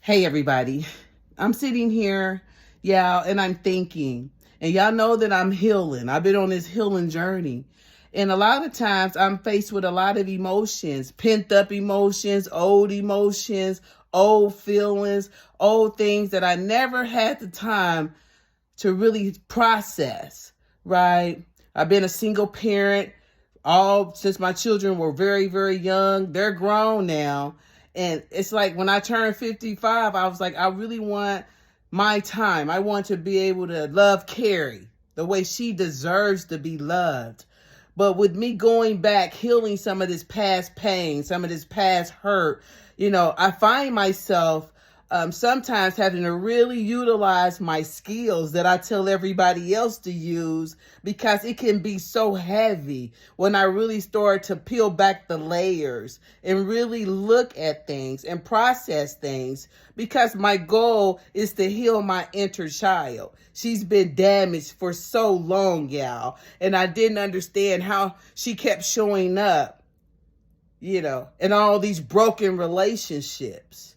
Hey everybody, I'm sitting here, and I'm thinking, and y'all know that I'm healing. I've been on this healing journey. And a lot of times I'm faced with a lot of emotions, pent up emotions, old feelings, old things that I never had the time to really process, right? I've been a single parent all since my children were very, very young. They're grown now. And it's like when I turned 55, I was like, I really want my time. I want to be able to love Carrie the way she deserves to be loved. But with me going back, healing some of this past pain, some of this past hurt, I find myself sometimes having to really utilize my skills that I tell everybody else to use because it can be so heavy when I really start to peel back the layers and really look at things and process things because my goal is to heal my inner child. She's been damaged for so long, y'all, and I didn't understand how she kept showing up, in all these broken relationships.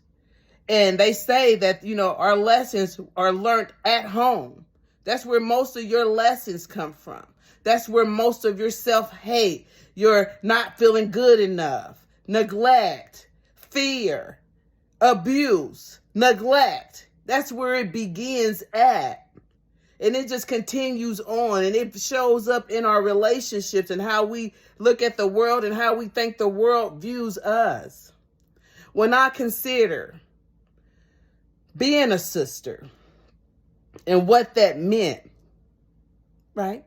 And they say that, our lessons are learned at home. That's where most of your lessons come from. That's where most of your self-hate, your not feeling good enough, neglect, fear, abuse, neglect. That's where it begins at. And it just continues on, and it shows up in our relationships and how we look at the world and how we think the world views us. When I consider being a sister and what that meant, right?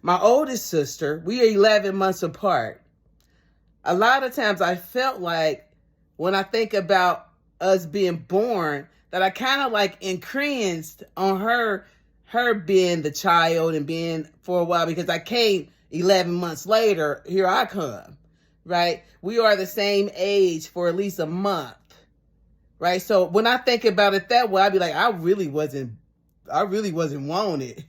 My oldest sister, we are 11 months apart. A lot of times I felt like when I think about us being born, that I kind of like increased on her being the child and being for a while because I came 11 months later, here I come, right? We are the same age for at least a month. Right. So when I think about it that way, I'd be like, I really wasn't wanted.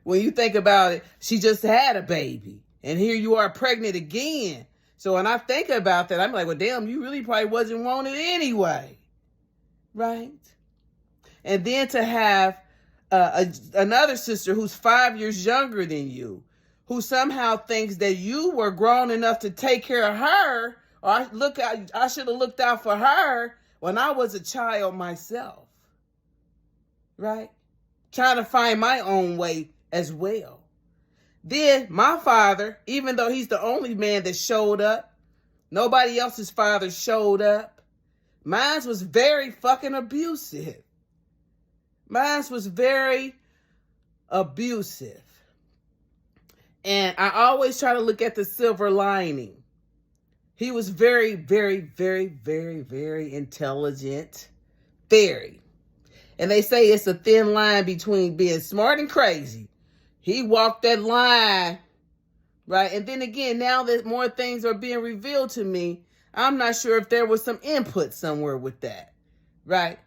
When you think about it, she just had a baby and here you are pregnant again. So when I think about that, I'm like, well, damn, you really probably wasn't wanted anyway. Right. And then to have another sister who's 5 years younger than you, who somehow thinks that you were grown enough to take care of her, or I should have looked out for her when I was a child myself, right? Trying to find my own way as well. Then my father, even though he's the only man that showed up, nobody else's father showed up. Mine was very fucking abusive. Mine was very abusive. And I always try to look at the silver lining. He was very, very, very, very, very intelligent. Very. And they say it's a thin line between being smart and crazy. He walked that line, right? And then again, now that more things are being revealed to me, I'm not sure if there was some input somewhere with that, right?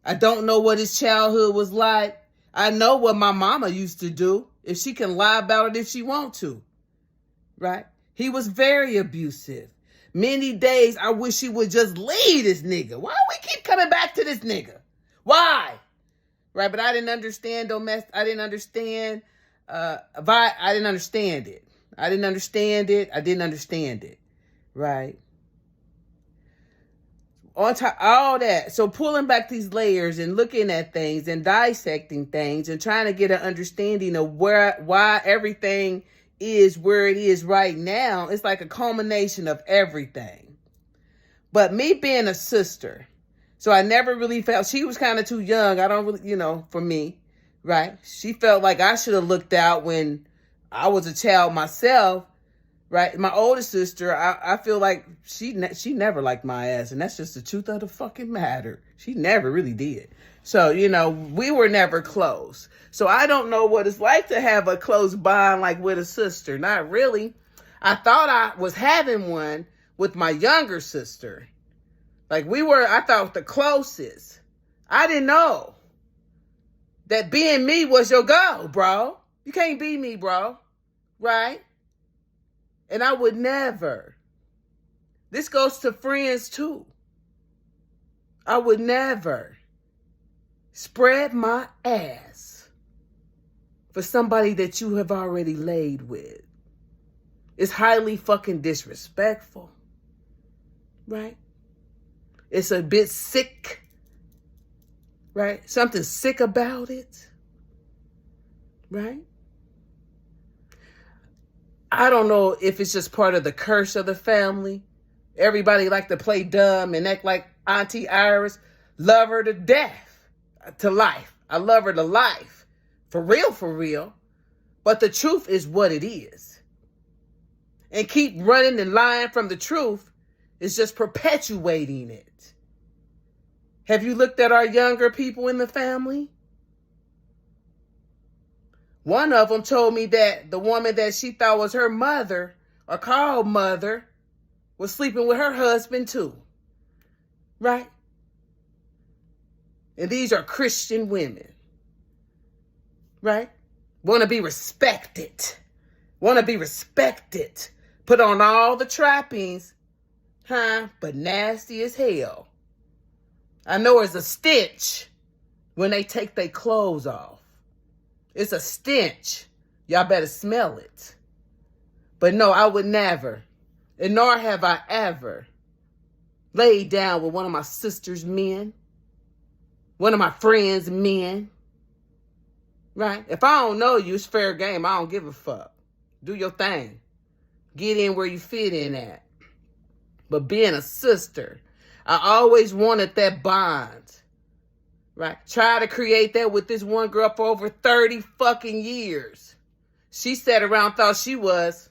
I don't know what his childhood was like. I know what my mama used to do, if she can lie about it if she want to, right? He was very abusive. Many days I wish he would just leave this nigga. Why do we keep coming back to this nigga? Why? Right, but I didn't understand I didn't understand it. I didn't understand it. Right? On top of all that, so pulling back these layers and looking at things and dissecting things and trying to get an understanding of why everything is where it is right now, it's like a culmination of everything. But me being a sister, so I never really felt, she was kind of too young. I don't really, for me, right? She felt like I should have looked out when I was a child myself, right? My oldest sister, I feel like she never liked my ass, and that's just the truth of the fucking matter. She never really did. So, we were never close. So I don't know what it's like to have a close bond like with a sister. Not really. I thought I was having one with my younger sister. Like I thought the closest. I didn't know that being me was your goal, bro. You can't be me, bro. Right? And I would never. This goes to friends too. I would never spread my ass for somebody that you have already laid with. It's highly fucking disrespectful, right? It's a bit sick, right? Something sick about it, right? I don't know if it's just part of the curse of the family. Everybody like to play dumb and act like Auntie Iris. Love her to death, to life. I love her to life. For real, for real. But the truth is what it is. And keep running and lying from the truth is just perpetuating it. Have you looked at our younger people in the family? One of them told me that the woman that she thought was her mother, or called mother, was sleeping with her husband too. Right? And these are Christian women. Right? Want to be respected. Want to be respected. Put on all the trappings. But nasty as hell. I know it's a stench when they take their clothes off. It's a stench. Y'all better smell it. But no, I would never, and nor have I ever, laid down with one of my sister's men, one of my friends' men. Right? If I don't know you, it's fair game. I don't give a fuck. Do your thing. Get in where you fit in at. But being a sister, I always wanted that bond. Right? Try to create that with this one girl for over 30 fucking years. She sat around, thought she was,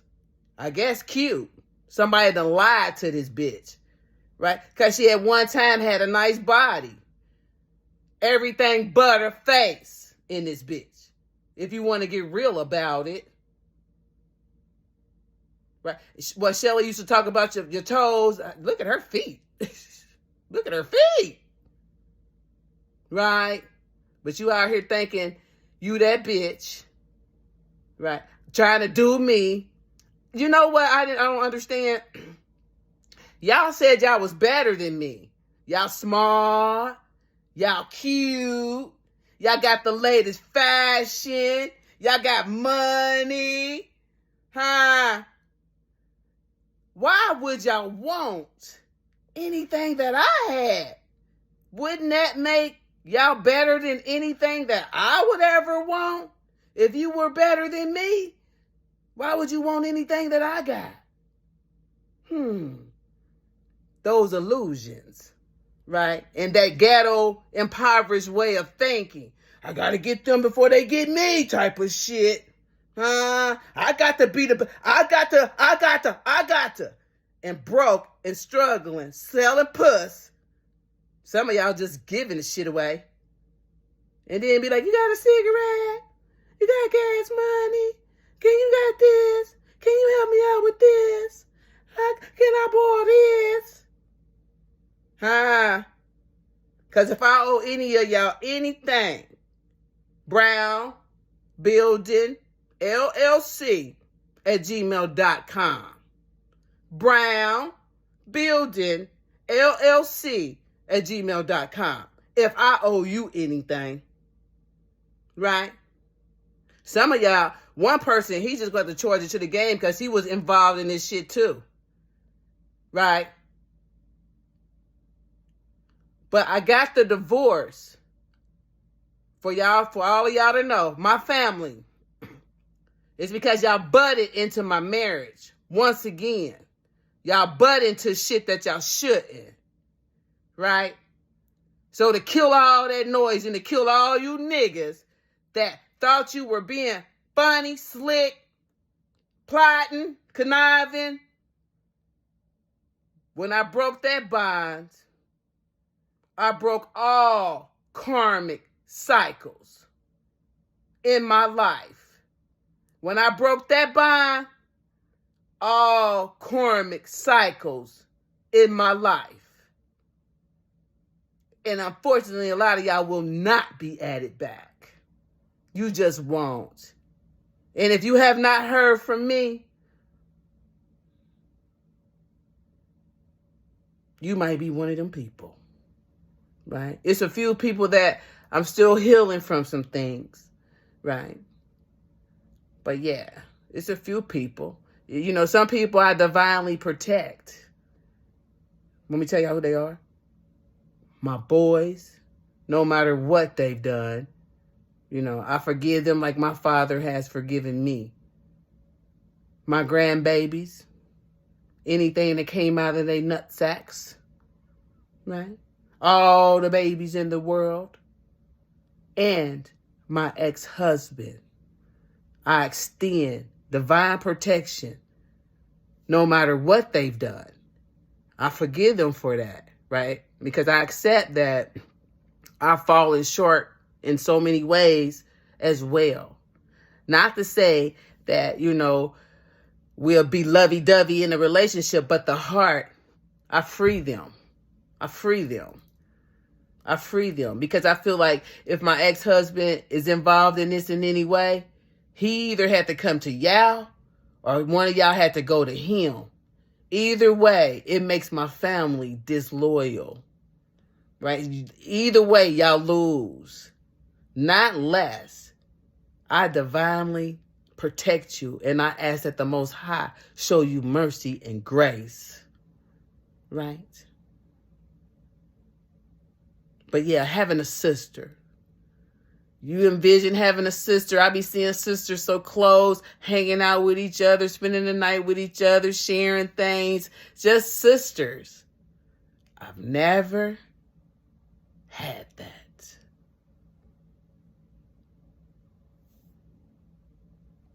I guess, cute. Somebody done lied to this bitch. Right? Because she at one time had a nice body. Everything but her face in this bitch. If you want to get real about it. Right? Well, Shelly used to talk about your toes. Look at her feet. Look at her feet. Right? But you out here thinking you that bitch. Right? Trying to do me. You know what? I don't understand. Y'all said y'all was better than me. Y'all smart. Y'all cute. Y'all got the latest fashion. Y'all got money. Why would y'all want anything that I had? Wouldn't that make y'all better than anything that I would ever want? If you were better than me, why would you want anything that I got? Those illusions, right? And that ghetto, impoverished way of thinking. I gotta get them before they get me type of shit. I got to be the, I got to. And broke and struggling, selling puss. Some of y'all just giving the shit away. And then be like, you got a cigarette? You got gas money? Can you got this? Can you help me out with this? Can I borrow this? Because if I owe any of y'all anything, Brown Building LLC at gmail.com. Brown Building LLC at gmail.com. If I owe you anything, right? Some of y'all, one person, he just got to charge it to the game because he was involved in this shit too. Right? But I got the divorce for y'all, for all of y'all to know, my family. It's because y'all butted into my marriage. Once again, y'all butt into shit that y'all shouldn't. Right? So to kill all that noise and to kill all you niggas that thought you were being funny, slick, plotting, conniving. When I broke that bond, I broke all karmic cycles in my life. When I broke that bond, all karmic cycles in my life. And unfortunately, a lot of y'all will not be added back. You just won't. And if you have not heard from me, you might be one of them people. right? It's a few people that I'm still healing from some things, right? But yeah, it's a few people. You know, some people I divinely protect. Let me tell y'all who they are. My boys, no matter what they've done, you know, I forgive them like my father has forgiven me. My grandbabies, anything that came out of their nut sacks, right? All the babies in the world. And my ex-husband. I extend divine protection no matter what they've done. I forgive them for that, right? Because I accept that I've fallen short in so many ways as well. Not to say that, you know, we'll be lovey-dovey in a relationship, but the heart, I free them. I free them. I free them because I feel like if my ex-husband is involved in this in any way, he either had to come to y'all or one of y'all had to go to him. Either way, it makes my family disloyal, right? Either way, y'all lose, not less. I divinely protect you, and I ask that the Most High show you mercy and grace, right? But yeah, having a sister. You envision having a sister. I be seeing sisters so close, hanging out with each other, spending the night with each other, sharing things. Just sisters. I've never had that.